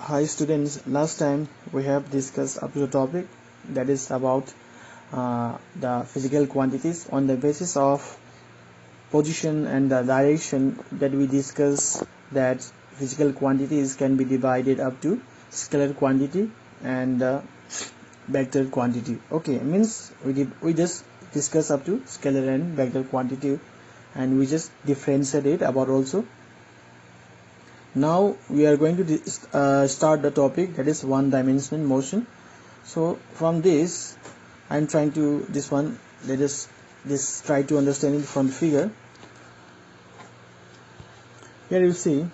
Hi students, last time we have discussed up to the topic that is about the physical quantities. On the basis of position and the direction that we discuss that physical quantities can be divided up to scalar quantity and vector quantity. Okay, means we just discuss up to scalar and vector quantity, and we just differentiate it about also. Now we are going to start the topic that is one-dimensional motion. So from this I'm trying to let us just try to understand it from the figure. Here you see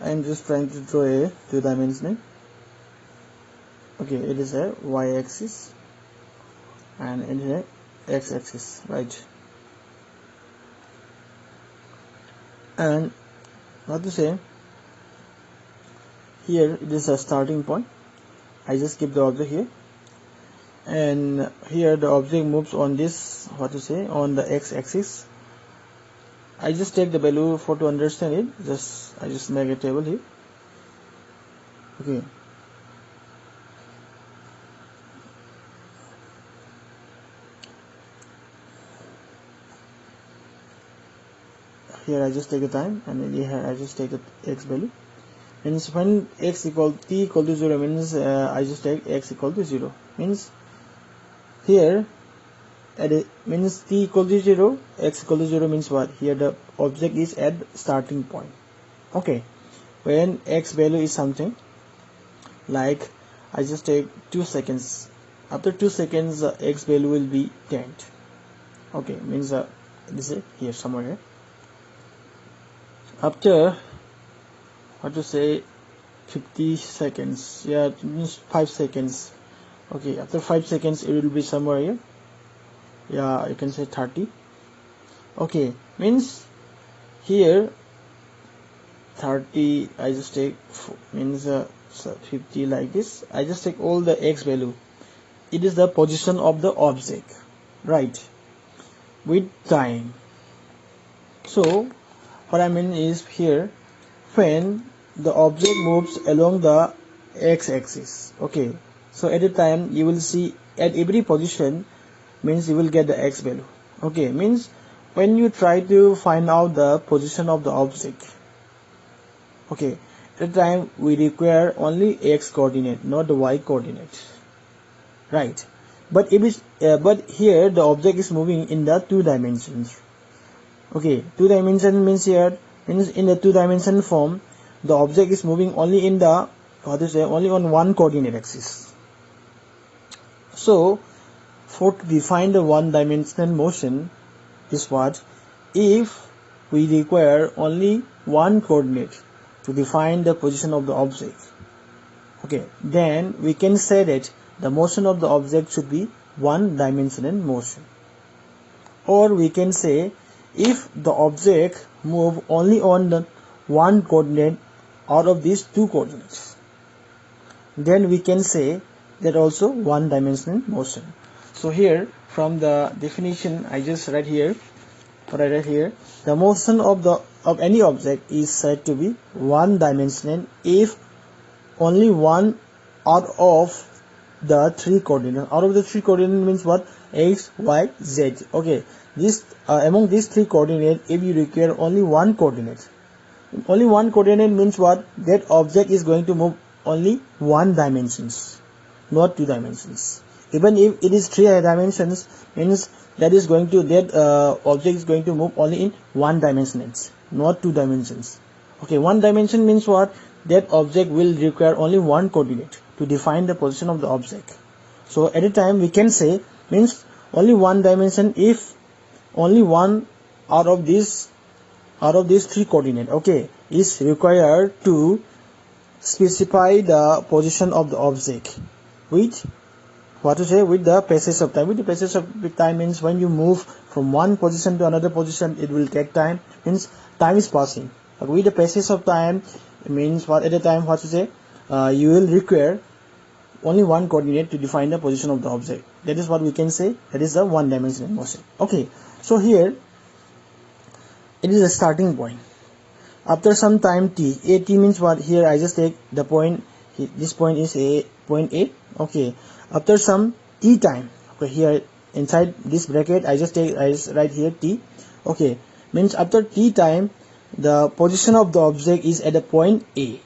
I'm just trying to draw a two-dimensional. Okay, it is a y-axis and it is a x-axis, right? And what to say, here it is a starting point. I just keep the object here, and here the object moves on this, on the x-axis. I just take the value for to understand it. I just make a table here. Okay, here I just take the time, and then here I just take the x value. Means when x equal t equal to 0 means I just take x equal to 0. Means here means t equal to 0, x equal to 0 means what? Here the object is at starting point. Okay, when x value is something like, I just take 2 seconds. After 2 seconds x value will be 10. Okay, means this is here somewhere here. After 50 seconds, yeah, it means 5 seconds. Okay, after 5 seconds it will be somewhere here. Yeah, you can say 30. Okay, means here 30 I just take means 50 like this. I just take all the x value. It is the position of the object, right, with time. So what I mean is, here when the object moves along the x-axis, okay, so at a time you will see at every position means you will get the x value. Okay, means when you try to find out the position of the object, okay, at the time we require only x coordinate, not the y coordinate, right? But here the object is moving in the 2 dimensions. Okay, 2 dimension means here means in the 2 dimension form the object is moving only in the only on one coordinate axis. So for to define the one-dimensional motion is what? If we require only one coordinate to define the position of the object, okay, then we can say that the motion of the object should be one-dimensional motion. Or we can say, if the object move only on the one coordinate out of these 2 coordinates, then we can say that also one-dimensional motion. So here from the definition I just write here, the motion of any object is said to be one-dimensional if only one out of the 3 coordinates. Out of the 3 coordinates means what? X, Y, Z. Okay, this among these 3 coordinates, if you require only one coordinate means what? That object is going to move only one dimensions, not 2 dimensions. Even if it is 3 dimensions, means that object is going to move only in 1 dimensions, not 2 dimensions. Okay, 1 dimension means what? That object will require only one coordinate to define the position of the object. So at a time we can say means only one dimension if only one out of these 3 coordinates, okay, is required to specify the position of the object with with the passage of time. With the passage of time means when you move from one position to another position, it will take time, means time is passing. With the passage of time means what? At a time you will require only one coordinate to define the position of the object. That is what we can say, that is the one-dimensional motion. Okay, so here it is a starting point. After some time t, at means what? Here I just take the point, this point is a point A. Okay, after some t time, okay, here inside this bracket I just write here t. Okay, means after t time the position of the object is at the point A.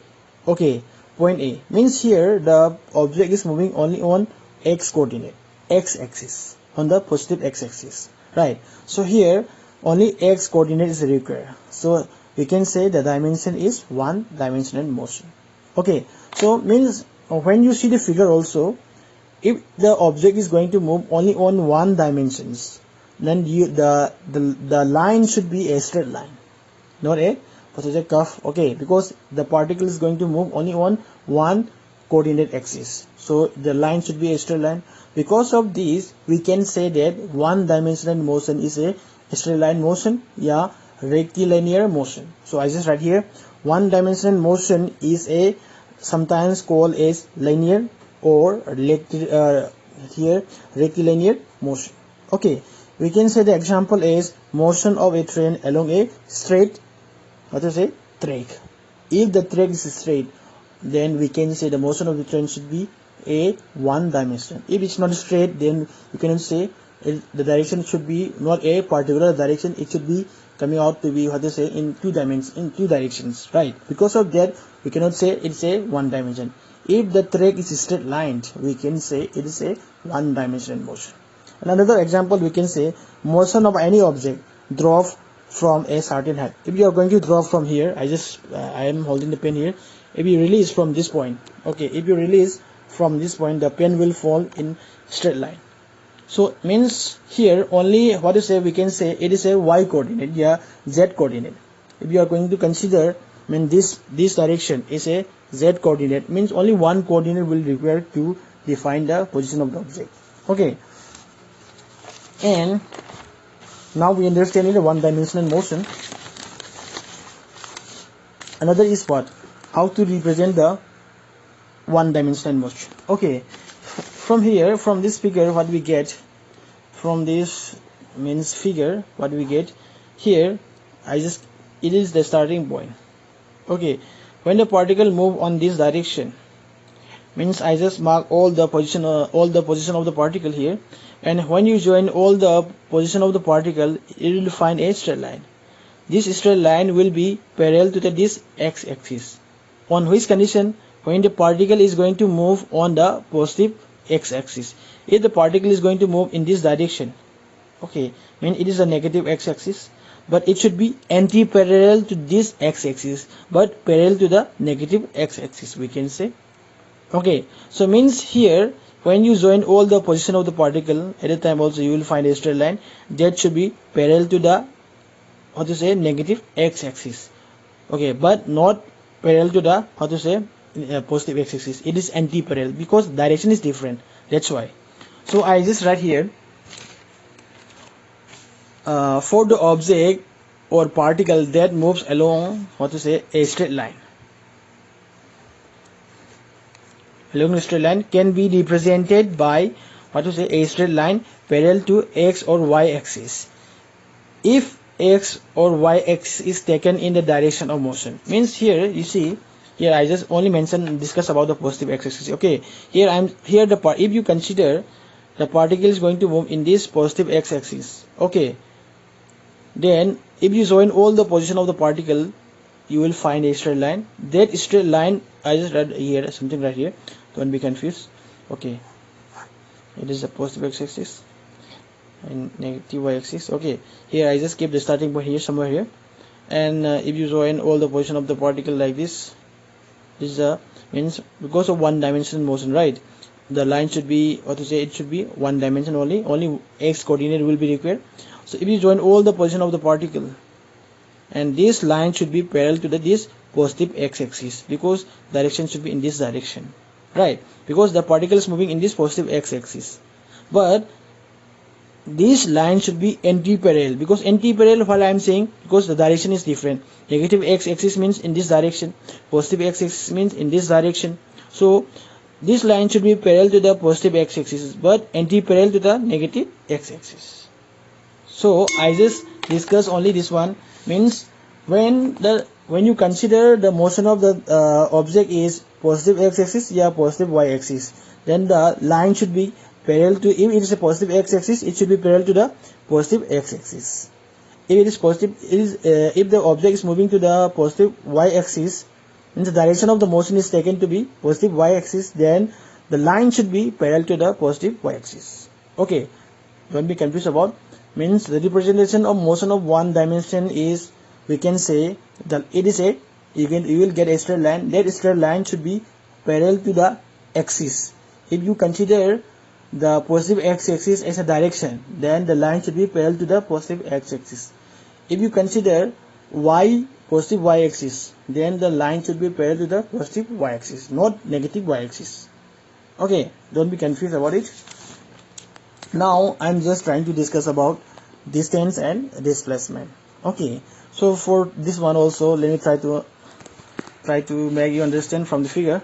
Okay, point A means here the object is moving only on x coordinate, x axis, on the positive x axis, right? So here only x coordinate is required, so we can say the dimension is one dimensional motion. Okay, so means when you see the figure also, if the object is going to move only on one dimensions, then the line should be a straight line, not a curve. Okay, because the particle is going to move only on one coordinate axis, so the line should be a straight line. Because of this we can say that one dimensional motion is a straight line motion, yeah, rectilinear motion. So I just write here one dimensional motion is a sometimes called as linear or here rectilinear motion. Okay, we can say the example is motion of a train along a straight, what to say, track. If the track is straight, then we can say the motion of the train should be a one dimension. If it's not straight, then you cannot say the direction should be not a particular direction, it should be coming out to be, what to say, in two dimensions, in two directions, right? Because of that we cannot say it's a one dimension. If the track is straight lined, we can say it is a one dimensional motion. Another example, we can say motion of any object dropped from a certain height. If you are going to drop from here, I am holding the pen here. If you release from this point, okay, if you release from this point, the pen will fall in straight line. So means here only, what to say, we can say it is a y coordinate, yeah, z coordinate. If you are going to consider, I mean this direction is a z coordinate, means only one coordinate will require to define the position of the object. Okay, and now we understand the one dimensional motion. Another is what? How to represent the one dimensional motion. Okay, from here, from this figure, what we get from this means figure, what we get here, it is the starting point. Okay, when the particle move on this direction, means I just mark all the position of the particle here, and when you join all the position of the particle, it will find a straight line. This straight line will be parallel to this x axis, on which condition? When the particle is going to move on the positive x axis. If the particle is going to move in this direction, okay, mean it is a negative x axis, but it should be anti-parallel to this x axis, but parallel to the negative x axis, we can say. Okay, so means here when you join all the position of the particle at a time also, you will find a straight line that should be parallel to the, how to say, negative x axis. Okay, but not parallel to the, how to say, positive x axis. It is anti-parallel because direction is different, that's why. So I just write here for the object or particle that moves along, what to say, a straight line, along a straight line can be represented by, what to say, a straight line parallel to x or y axis. If x or y axis is taken in the direction of motion, means here you see, here I just only discuss about the positive x axis. Okay, here the part, if you consider the particle is going to move in this positive x axis, okay, then if you join all the position of the particle, you will find a straight line. That straight line, I just read here something right here, don't be confused. Okay, it is the positive x axis and negative y axis. Okay, here I just keep the starting point here, somewhere here, and if you join all the position of the particle like this is means because of one dimensional motion, right, the line should be, what to say, it should be one dimension only x coordinate will be required. So if you join all the position of the particle, and this line should be parallel to this positive x axis, because direction should be in this direction, right, because the particle is moving in this positive x axis, but this line should be anti-parallel, because anti-parallel, while I am saying, because the direction is different. Negative x axis means in this direction, positive x axis means in this direction. So this line should be parallel to the positive x axis but anti-parallel to the negative x axis. So I just discuss only this one, means when the when you consider the motion of the object is positive x-axis, yeah, positive y-axis, then the line should be parallel to, if it is a positive x-axis, it should be parallel to the positive x-axis. If it is positive, if the object is moving to the positive y-axis, means the direction of the motion is taken to be positive y-axis, then the line should be parallel to the positive y-axis. Okay, don't be confused about, means the representation of motion of one dimension is, we can say that it is a, you will get a straight line. That straight line should be parallel to the axis. If you consider the positive x-axis as a direction, then the line should be parallel to the positive x-axis. If you consider positive y-axis, then the line should be parallel to the positive y-axis, not negative y-axis. Okay, don't be confused about it. Now I'm just trying to discuss about distance and displacement. Okay, so for this one also, let me try to make you understand from the figure.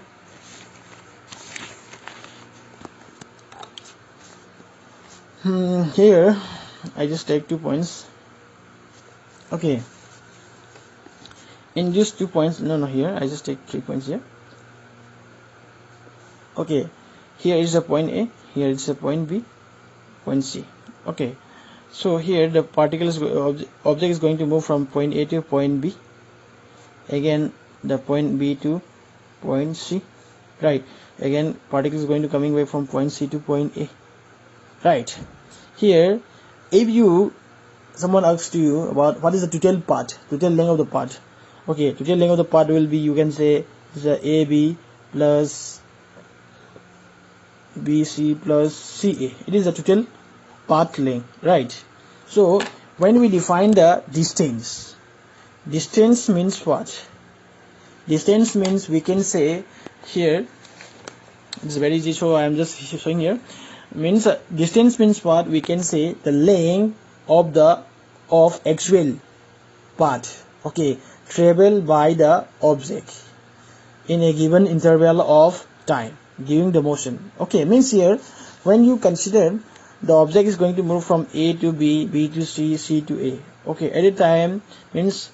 Here I just take 2 points. Okay, in these 2 points, here I just take 3 points here. Okay, here is a point A, here is a point B, point C. Okay, so here the object is going to move from point A to point B, again the point B to point C, right? Again particle is going to coming away from point C to point A, right? Here, if someone asks you about what is the total length of the part, okay, total length of the part will be, you can say, is a AB plus BC plus CA. It is the total path length, right? So when we define the distance means what? Distance means, we can say here, it's very easy, so I am just showing here, means distance means what? We can say the length of actual path, okay, traveled by the object in a given interval of time during the motion. Okay, means here when you consider the object is going to move from A to B, B to C, C to A. Okay, at a time, means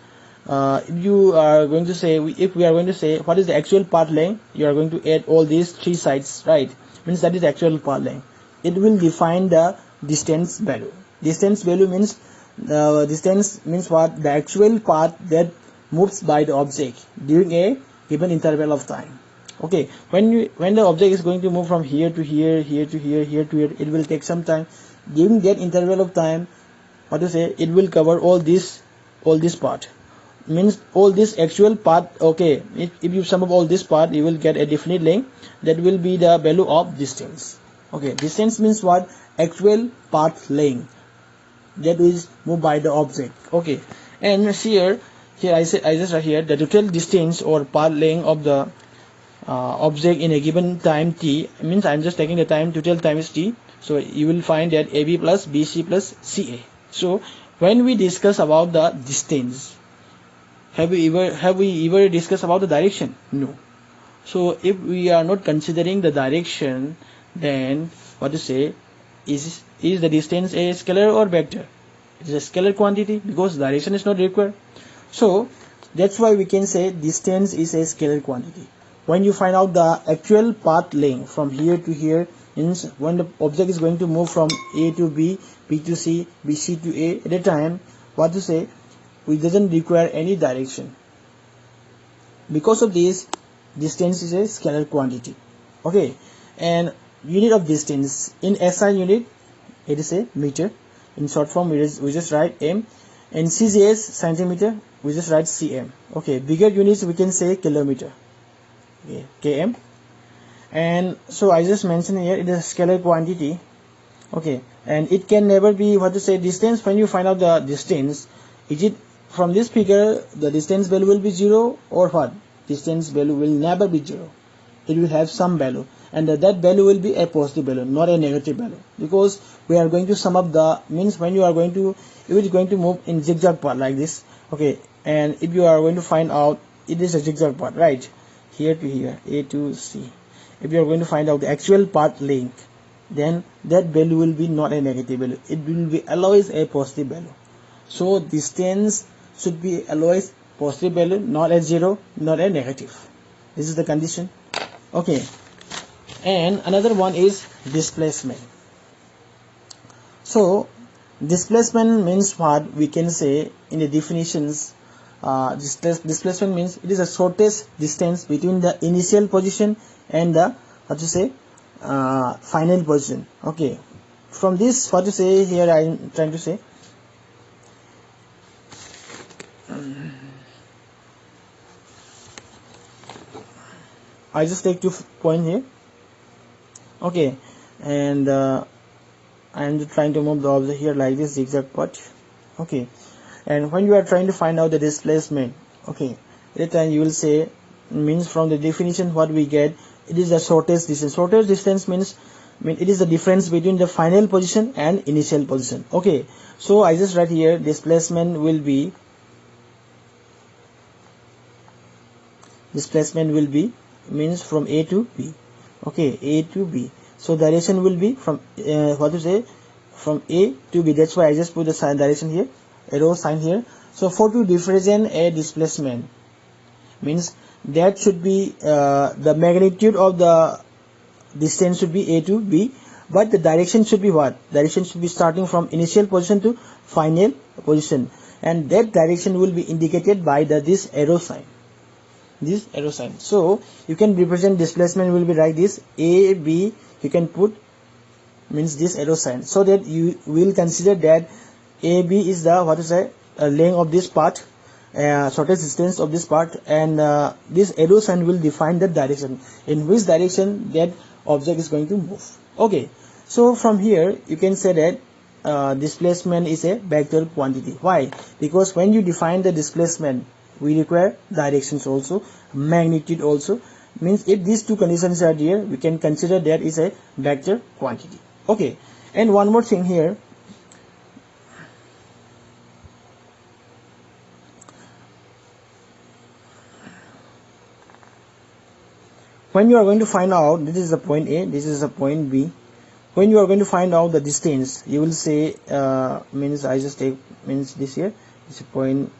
if we are going to say what is the actual path length, you are going to add all these 3 sides, right? Means that is actual path length. It will define the distance value. Distance value means distance means what? The actual path that moves by the object during a given interval of time. Okay, when the object is going to move from here to here, here to here, here to here, it will take some time. During that interval of time, it will cover all this part, means all this actual path. Okay, if you sum up all this part, you will get a definite length, that will be the value of distance. Okay, distance means what? Actual path length that is moved by the object. Okay, and here I just write here the total distance or path length of the object in a given time t, means I'm just taking the time, total time is t, so you will find that AB plus BC plus CA. So when we discuss about the distance, have we ever discussed about the direction? No. So if we are not considering the direction, then is the distance a scalar or vector? It is a scalar quantity because direction is not required. So that's why we can say distance is a scalar quantity. When you find out the actual path length from here to here, means when the object is going to move from A to B, B to C, BC to A, at a time, it doesn't require any direction. Because of this, distance is a scalar quantity. Okay, and unit of distance in SI unit, it is a meter. In short form, we just write M, and CGS centimeter, we just write cm. Okay, bigger units we can say kilometer. Okay, km. And so I just mentioned here it is a scalar quantity. Okay, and it can never be distance. When you find out the distance, is it from this figure the distance value will be 0 or what? Distance value will never be 0. It will have some value, and that value will be a positive value, not a negative value, because we are going to sum up the, means when you are going to, if it is going to move in zigzag path like this. Okay, and if you are going to find out it is a zigzag path, right, here to here, A to C, if you are going to find out the actual path length, then that value will be not a negative value, it will be always a positive value. So distance should be always positive value, not a 0, not a negative. This is the condition. Okay, and another one is displacement. So displacement means what? We can say in the definitions, displacement means it is the shortest distance between the initial position and the final position. Okay, from this, what to say here, I am trying to say, I just take 2 points here. Okay, and I am trying to move the object here like this zigzag part. Okay, and when you are trying to find out the displacement, okay, at the time you will say, means from the definition what we get, it is the shortest distance. Shortest distance means it is the difference between the final position and initial position. Okay, so I just write here displacement will be means from A to B. Okay, A to B. So direction will be from from A to B. That's why I just put the sign direction here, arrow sign here. So for to represent a displacement, means that should be the magnitude of the distance should be A to B, but the direction should be what? Direction should be starting from initial position to final position, and that direction will be indicated by this arrow sign. This arrow sign. So you can represent displacement will be like this, A, B, you can put means this arrow sign, so that you will consider that AB is the length of this part, shortest distance of this part, and this arrow sign will define the direction in which direction that object is going to move. Okay, so from here you can say that displacement is a vector quantity. Why? Because when you define the displacement, we require directions also, magnitude also. Means if these two conditions are there, we can consider that is a vector quantity. Okay, and one more thing here, when you are going to find out, this is the point A, this is the point B, when you are going to find out the distance, you will say means I just take means this here is point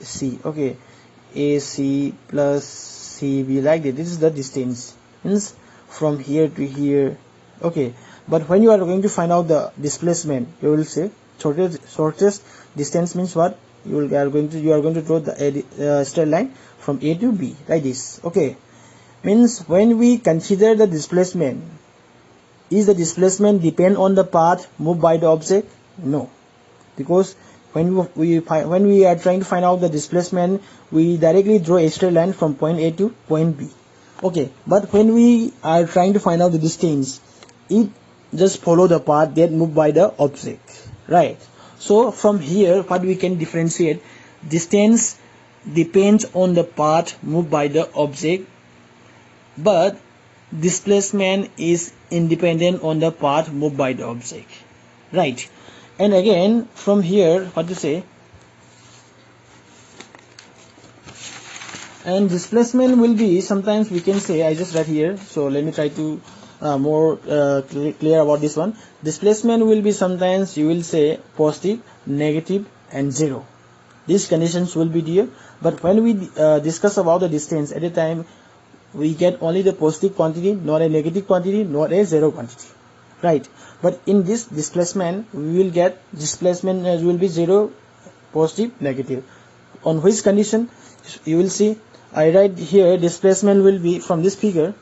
C. Okay, AC plus CB, like that. This is the distance, means from here to here. Okay, but when you are going to find out the displacement, you will say shortest distance means what? You are going to draw the straight line from A to B like this. Okay, means when we consider the displacement, is the displacement depend on the path moved by the object? No, because when we are trying to find out the displacement, we directly draw a straight line from point A to point B. Okay, but when we are trying to find out the distance, it just follow the path that moved by the object, right? So from here, what we can differentiate, distance depends on the path moved by the object, but displacement is independent on the path moved by the object, right? And again from here, what to say, and displacement will be, sometimes we can say, I just write here, so let me try to more clear about this one. Displacement will be, sometimes you will say positive, negative and 0. These conditions will be there, but when we discuss about the distance, at a time we get only the positive quantity, not a negative quantity, not a 0 quantity, right? But in this displacement, we will get displacement will be 0, positive, negative. On which condition? You will see, I write here displacement will be from this figure,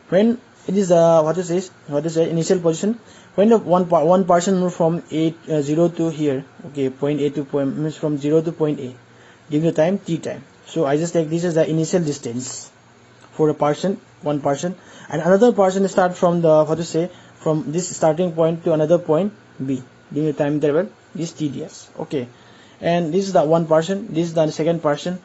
when it is initial position, when the one person move from 0 to here, okay, point A to point, means from 0 to point A, give the time t time. So I just take this as the initial distance for a person, one person, and another person start from the from this starting point to another point B, give the time interval, this tds. Okay, and this is the one person, this is the second person.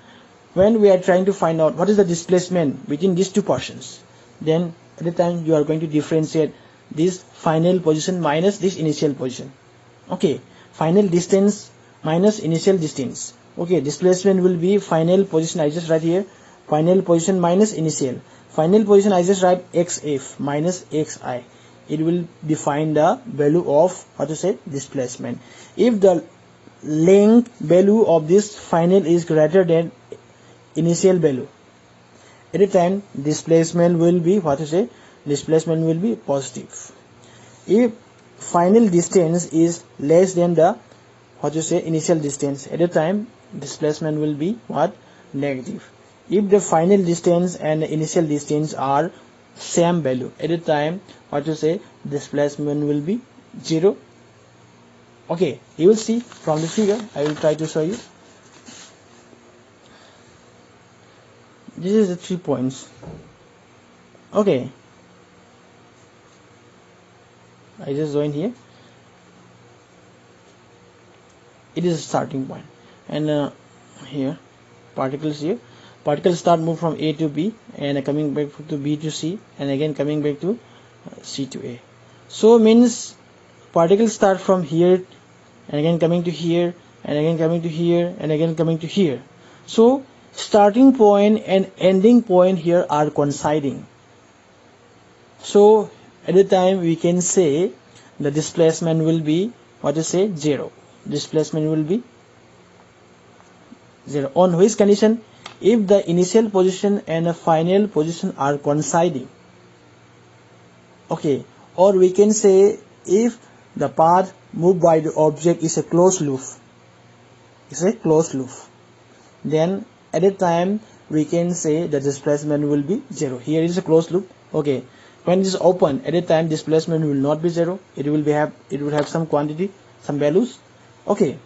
When we are trying to find out what is the displacement between these two persons, then at the time you are going to differentiate this final position minus this initial position. Okay, final distance minus initial distance. Okay, displacement will be final position, I just write here, final position minus initial. Final position, I just write xf minus xi. It will define the value of displacement. If the length value of this final is greater than initial value, at a time displacement will be displacement will be positive. If final distance is less than the initial distance, at a time displacement will be negative. If the final distance and the initial distance are same value, at a time displacement will be 0. Okay, you will see from the figure. I will try to show you. This is the 3 points. Okay, I just join here. It is a starting point, and here particles here. Particles start move from A to B and coming back to B to C and again coming back to C to A. So means particles start from here and again coming to here and again coming to here and again coming to here. So starting point and ending point here are coinciding. So at the time we can say the displacement will be 0. Displacement will be 0. On which condition? If the initial position and the final position are coinciding. Okay, or we can say if the path moved by the object is a closed loop. It's a closed loop. Then at a time we can say the displacement will be 0. Here is a closed loop. Okay, when it is open, at a time displacement will not be 0. It will have some quantity, some values. Okay.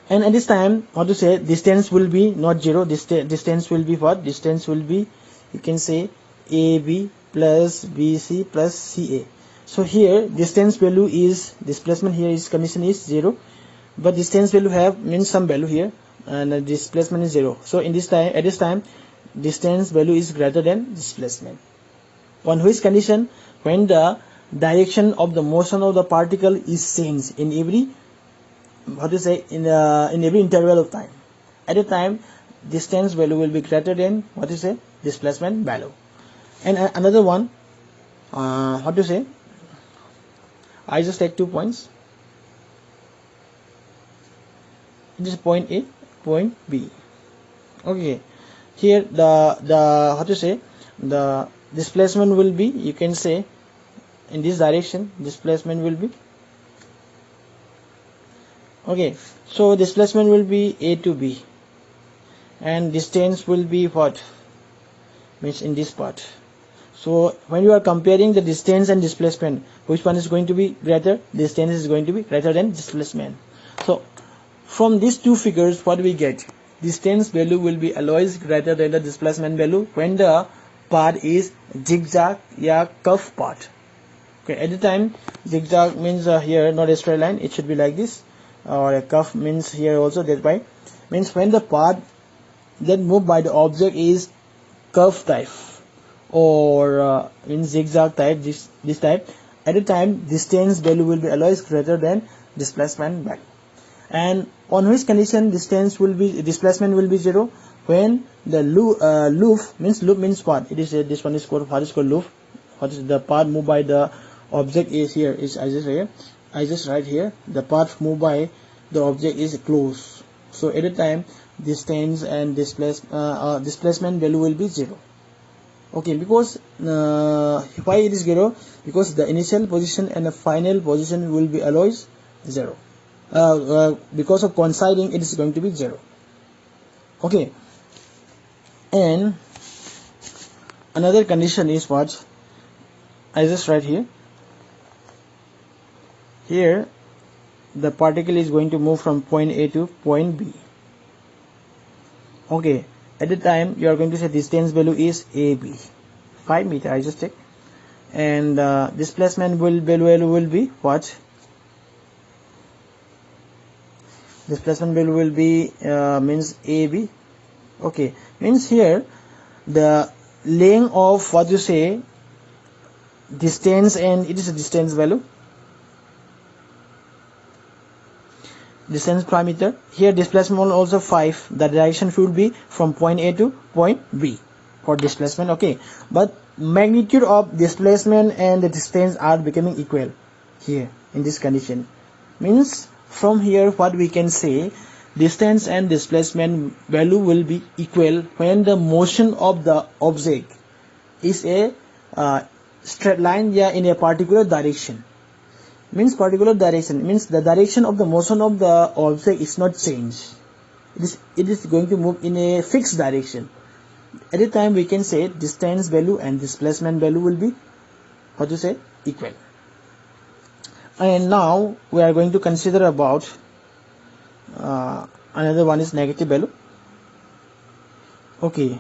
And at this time, distance will be not 0. Distance will be what? Distance will be, you can say AB plus BC plus CA. So here distance value is, displacement here is condition is 0, but distance value have means some value here, and displacement is 0. So in this time, at this time, distance value is greater than displacement. On which condition? When the direction of the motion of the particle is changed in every in every interval of time. At a time distance value will be greater than displacement value. And another one, I just take 2 points. This is point A, point B. Okay, here the displacement will be, you can say in this direction displacement will be, okay, so displacement will be A to B and distance will be what? Means in this part. So when you are comparing the distance and displacement, which one is going to be greater? Distance is going to be greater than displacement. So from these two figures, what we get? Distance value will be always greater than the displacement value when the path is zigzag or curve path. Okay, at the time zigzag means here not a straight line, it should be like this, or a curve means here also, that way means when the path that moved by the object is curve type or in zigzag type, this type, at a time distance value will be always greater than displacement value. And on which condition displacement will be 0? When the loop means what? It is this one is called, what is called loop. What is the path moved by the object is here, is I just write here the path moved by the object is closed. So at a time distance and displacement value will be 0. Okay, because why it is 0? Because the initial position and the final position will be always 0. Because of coinciding, it is going to be 0. Okay, and another condition is what? I just write here. Here the particle is going to move from point A to point B. Okay, at the time you are going to say distance value is AB, 5 meter, I just take, and displacement value will be what? Displacement value will be means AB. Okay, means here the length of distance, and it is a distance value, distance per meter. Here displacement also 5. The direction should be from point A to point B for displacement. Okay, but magnitude of displacement and the distance are becoming equal here in this condition. Means from here what we can say, distance and displacement value will be equal when the motion of the object is a straight line in a particular direction. Means particular direction means the direction of the motion of the object is not changed. It is going to move in a fixed direction. At a time we can say distance value and displacement value will be equal. And now we are going to consider about another one is negative value. Okay,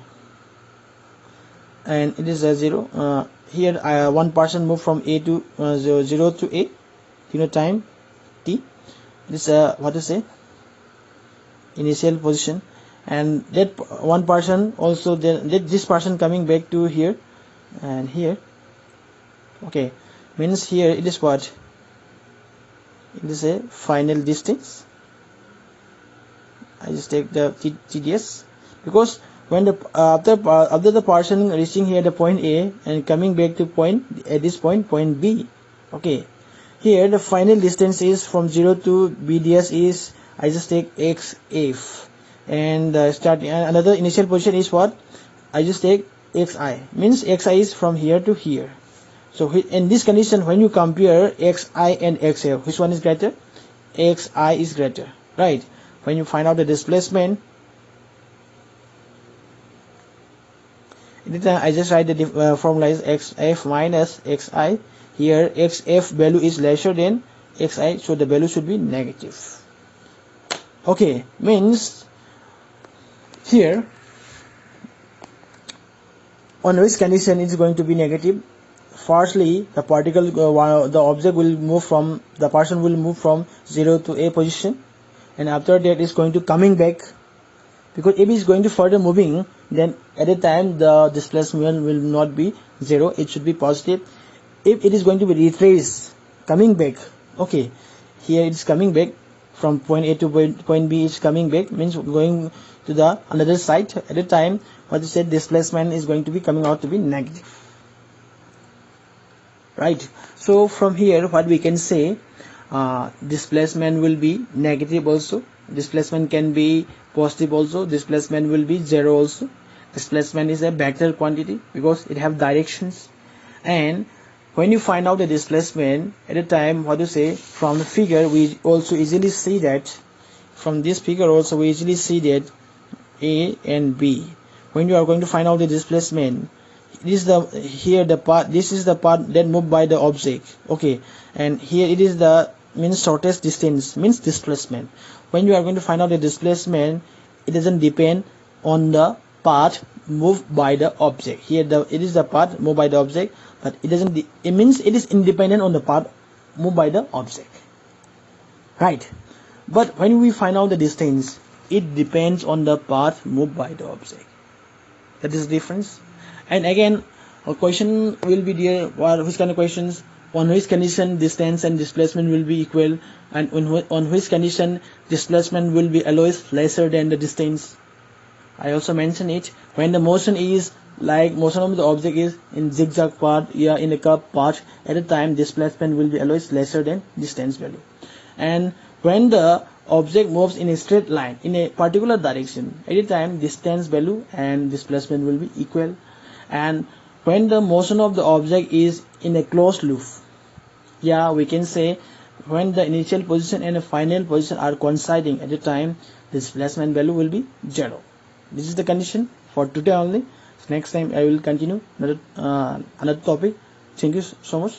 and it is a 0. Here one person moved from A to 0 to A, time t. This initial position, and that one person also this person coming back to here and here. Okay, means here it is what? It is a final distance. I just take the TDS, because when the after the person reaching here the point A and coming back to this point B. Okay, here the final distance is from 0 to BDS is, I just take XF, and another initial position is what? I just take XI, means XI is from here to here. So in this condition, when you compare XI and XF, which one is greater? XI is greater, right? When you find out the displacement, I just write the formula is XF minus XI. Here XF value is lesser than XI, so the value should be negative. Okay, means here on which condition it is going to be negative? Firstly, the particle, the object will move from, the person will move from 0 to A position, and after that is going to coming back, because if it is going to further moving, then at a time the displacement will not be 0, it should be positive. If it is going to be retraced, coming back, okay, here it is coming back from point A to point B, is coming back, means going to the another side. At a time displacement is going to be coming out to be negative, right? So from here what we can say, displacement will be negative also, displacement can be positive also, displacement will be 0 also. Displacement is a vector quantity because it have directions. And when you find out the displacement at a time, from the figure we also easily see that, from this figure also we easily see that A and B, when you are going to find out the displacement, this is the part that moved by the object. Okay, and here it is the means shortest distance, means displacement. When you are going to find out the displacement, it doesn't depend on the path moved by the object. Here it is the path moved by the object, but it means it is independent on the path moved by the object, right? But when we find out the distance, it depends on the path moved by the object. That is the difference. And again, a question will be there, which kind of questions? On which condition distance and displacement will be equal, and on which condition displacement will be always lesser than the distance. I also mentioned it, when the motion is like motion of the object is in zigzag path, in a curved path, at a time displacement will be always lesser than distance value. And when the object moves in a straight line in a particular direction, at a time distance value and displacement will be equal. And when the motion of the object is in a closed loop, we can say when the initial position and the final position are coinciding, at a time displacement value will be 0. This is the condition for today only. Next time I will continue another topic. Thank you so much.